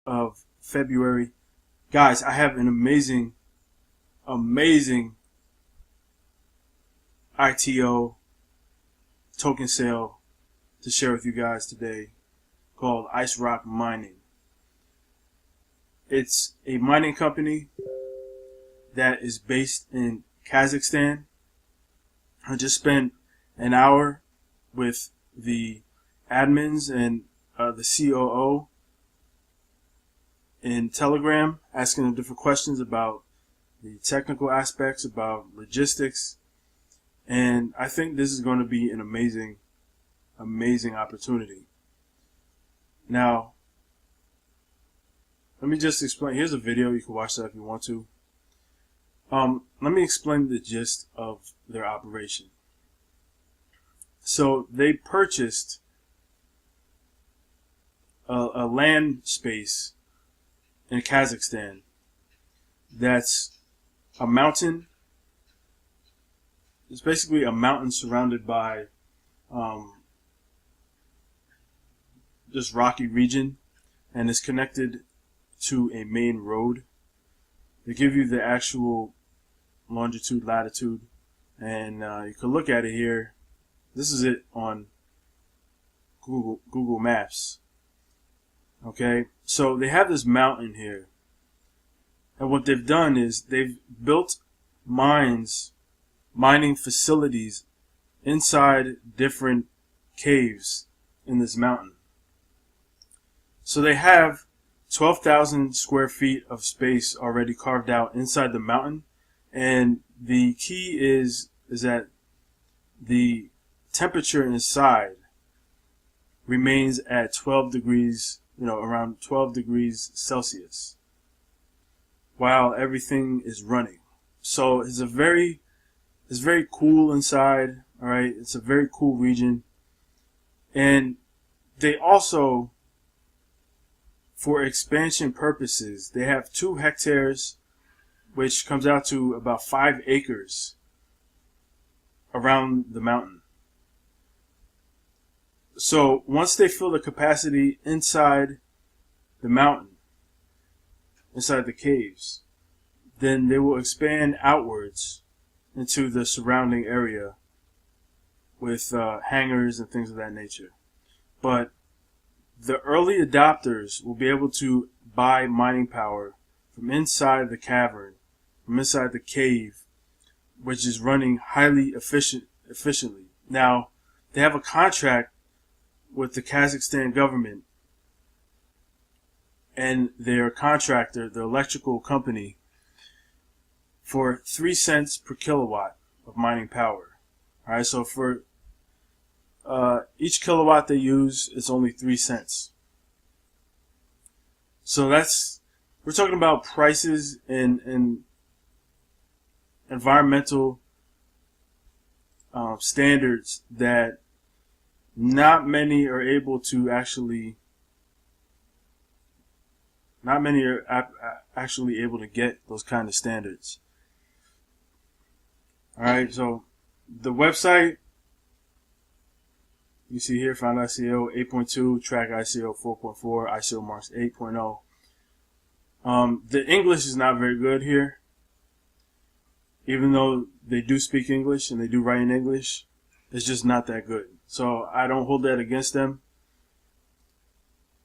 of February. Guys, I have an amazing ITO token sale to share with you guys today called Ice Rock Mining. It's a mining company that is based in Kazakhstan. I just spent an hour with the admins and the COO in Telegram, asking them different questions about the technical aspects, about logistics, and I think this is going to be an amazing opportunity. Now, let me just explain. Here's a video. You can watch that if you want to. Let me explain the gist of their operation. So they purchased a land space in Kazakhstan that's a mountain. It's basically a mountain surrounded by this rocky region, and it's connected to a main road. They give you the actual longitude, latitude, and you can look at it here. This is it on Google Maps. Okay, so they have this mountain here, and what they've done is they've built mining facilities inside different caves in this mountain. So they have 12,000 square feet of space already carved out inside the mountain, and the key is that the temperature inside remains at 12 degrees, around 12 degrees Celsius, while everything is running. So it's very cool inside. All right, it's a very cool region, and they also, for expansion purposes, they have 2 hectares, which comes out to about 5 acres around the mountain. So once they fill the capacity inside the mountain, inside the caves, then they will expand outwards into the surrounding area with hangars and things of that nature. But the early adopters will be able to buy mining power from inside the cavern, from inside the cave, which is running highly efficiently. Now, they have a contract with the Kazakhstan government and their contractor, the electrical company, for 3 cents per kilowatt of mining power. All right, so for each kilowatt they use, it's only 3 cents. So we're talking about prices and environmental standards that not many are able to actually able to get those kind of standards. All right, so the website you see here, Found ICO 8.2, Track ICO 4.4, ICO Marks 8.0. The English is not very good here, even though they do speak English and they do write in English. It's just not that good. So I don't hold that against them,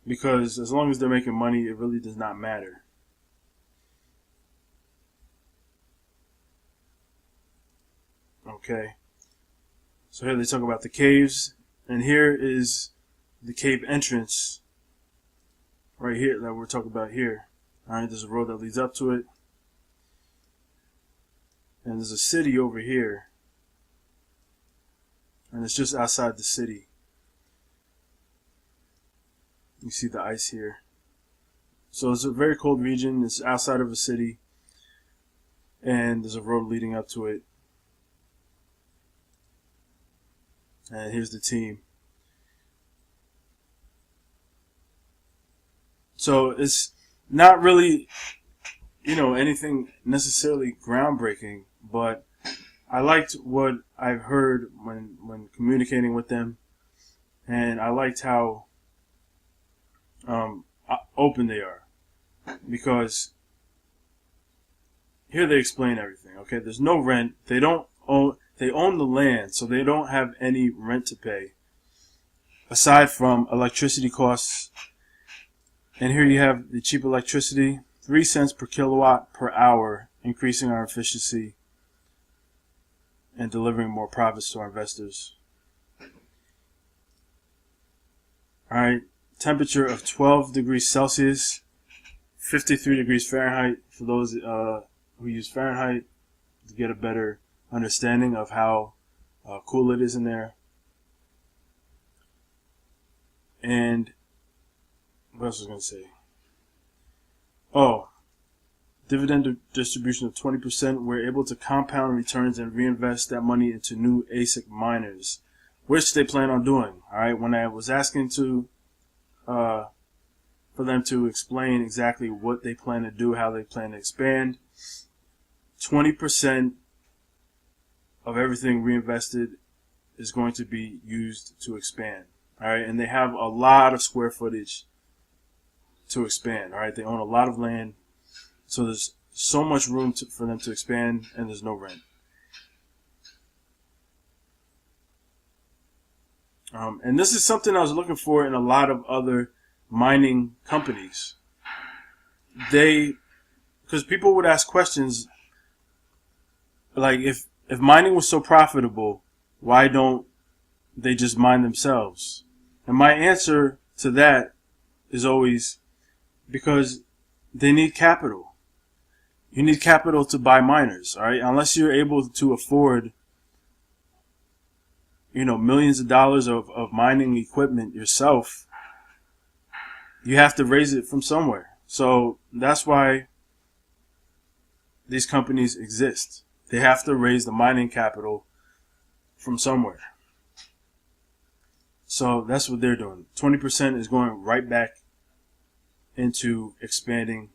because as long as they're making money, it really does not matter. Okay. So here they talk about the caves, and here is the cave entrance right here that we're talking about here. Alright, there's a road that leads up to it, and there's a city over here, and it's just outside the city. You see the ice here. So it's a very cold region. It's outside of a city, and there's a road leading up to it. And here's the team. So it's not really, anything necessarily groundbreaking, but I liked what I've heard when communicating with them, and I liked how open they are. because here they explain everything. Okay, there's no rent. They own the land, so they don't have any rent to pay aside from electricity costs. And here you have the cheap electricity, 3 cents per kilowatt per hour, increasing our efficiency and delivering more profits to our investors. Alright, temperature of 12 degrees Celsius, 53 degrees Fahrenheit for those who use Fahrenheit to get a better understanding of how cool it is in there. And what else was I going to say? Oh, dividend distribution of 20%. We're able to compound returns and reinvest that money into new ASIC miners, which they plan on doing. All right. When I was asking for them to explain exactly what they plan to do, how they plan to expand, 20% of everything reinvested is going to be used to expand. All right. And they have a lot of square footage to expand. All right. They own a lot of land. So there's so much room for them to expand, and there's no rent. And this is something I was looking for in a lot of other mining companies. Because people would ask questions like, if mining was so profitable, why don't they just mine themselves? And my answer to that is always because they need capital. You need capital to buy miners, all right? Unless you're able to afford, millions of dollars of mining equipment yourself, you have to raise it from somewhere. So that's why these companies exist. They have to raise the mining capital from somewhere. So that's what they're doing. 20% is going right back into expanding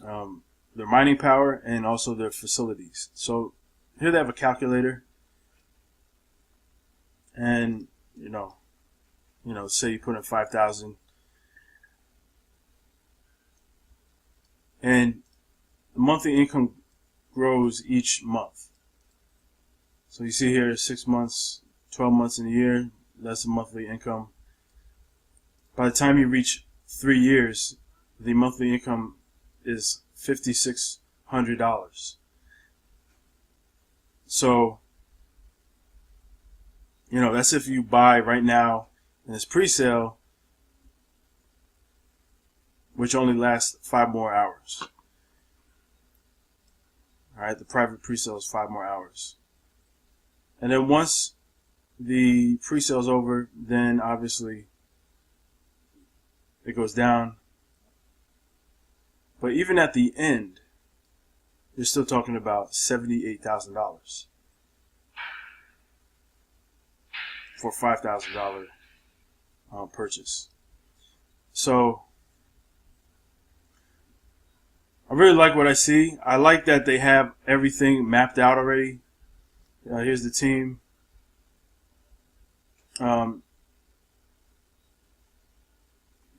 their mining power and also their facilities. So here they have a calculator, and say you put in 5,000, and the monthly income grows each month. So you see here 6 months, 12 months in a year, that's the monthly income. By the time you reach 3 years, the monthly income is $5,600. So, that's if you buy right now in this pre-sale, which only lasts 5 more hours. Alright, the private pre-sale is 5 more hours. And then once the pre-sale is over, then obviously it goes down. But even at the end, you're still talking about $78,000 for $5,000 purchase. So I really like what I see. I like that they have everything mapped out already. Here's the team.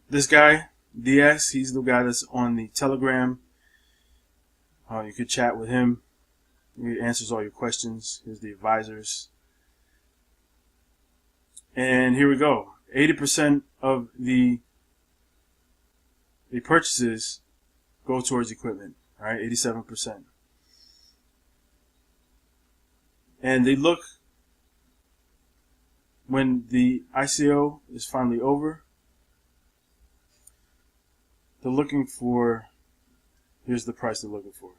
This guy, DS, he's the guy that's on the Telegram. You could chat with him. He answers all your questions. Here's the advisors. And here we go. 80% of the purchases go towards equipment. All right, 87%. And they look, when the ICO is finally over, they're looking for, here's the price they're looking for.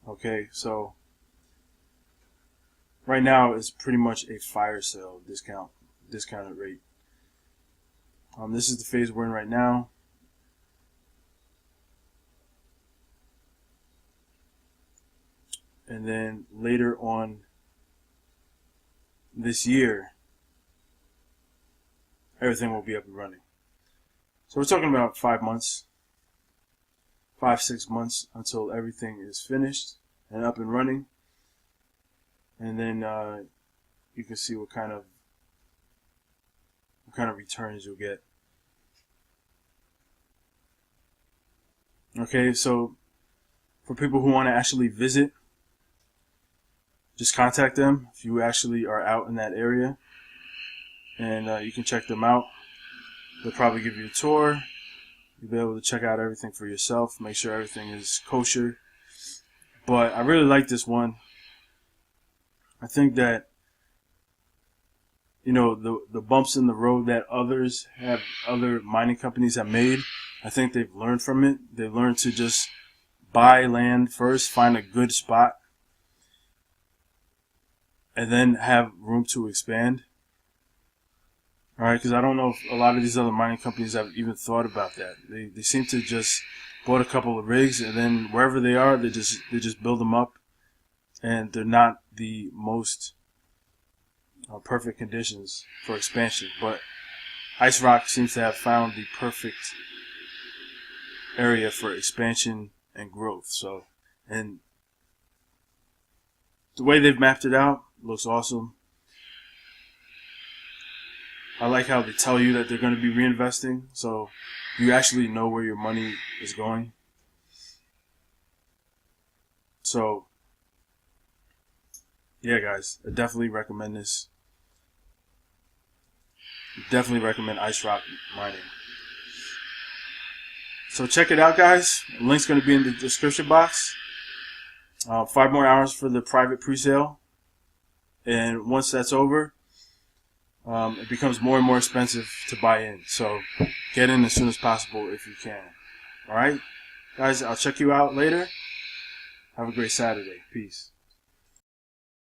Okay, so right now it's pretty much a fire sale discounted rate. This is the phase we're in right now. And then later on this year, everything will be up and running. So we're talking about 5 months, 5-6 months until everything is finished and up and running. And then you can see what kind of returns you'll get. Okay, so for people who want to actually visit, just contact them if you actually are out in that area, and you can check them out. They'll probably give you a tour. You'll be able to check out everything for yourself, make sure everything is kosher. But I really like this one. I think that, you know, the bumps in the road that other mining companies have made, I think they've learned from it. They've learned to just buy land first, find a good spot, and then have room to expand. All right, because I don't know if a lot of these other mining companies have even thought about that. They seem to just bought a couple of rigs, and then wherever they are, they just build them up, and they're not the most perfect conditions for expansion. But Ice Rock seems to have found the perfect area for expansion and growth. So, and the way they've mapped it out looks awesome. I like how they tell you that they're going to be reinvesting, so you actually know where your money is going. So, yeah, guys, I definitely recommend this. Definitely recommend Ice Rock Mining. So check it out, guys. The link's going to be in the description box. 5 more hours for the private pre-sale, and once that's over, it becomes more and more expensive to buy in. So get in as soon as possible if you can. All right, guys, I'll check you out later. Have a great Saturday. Peace.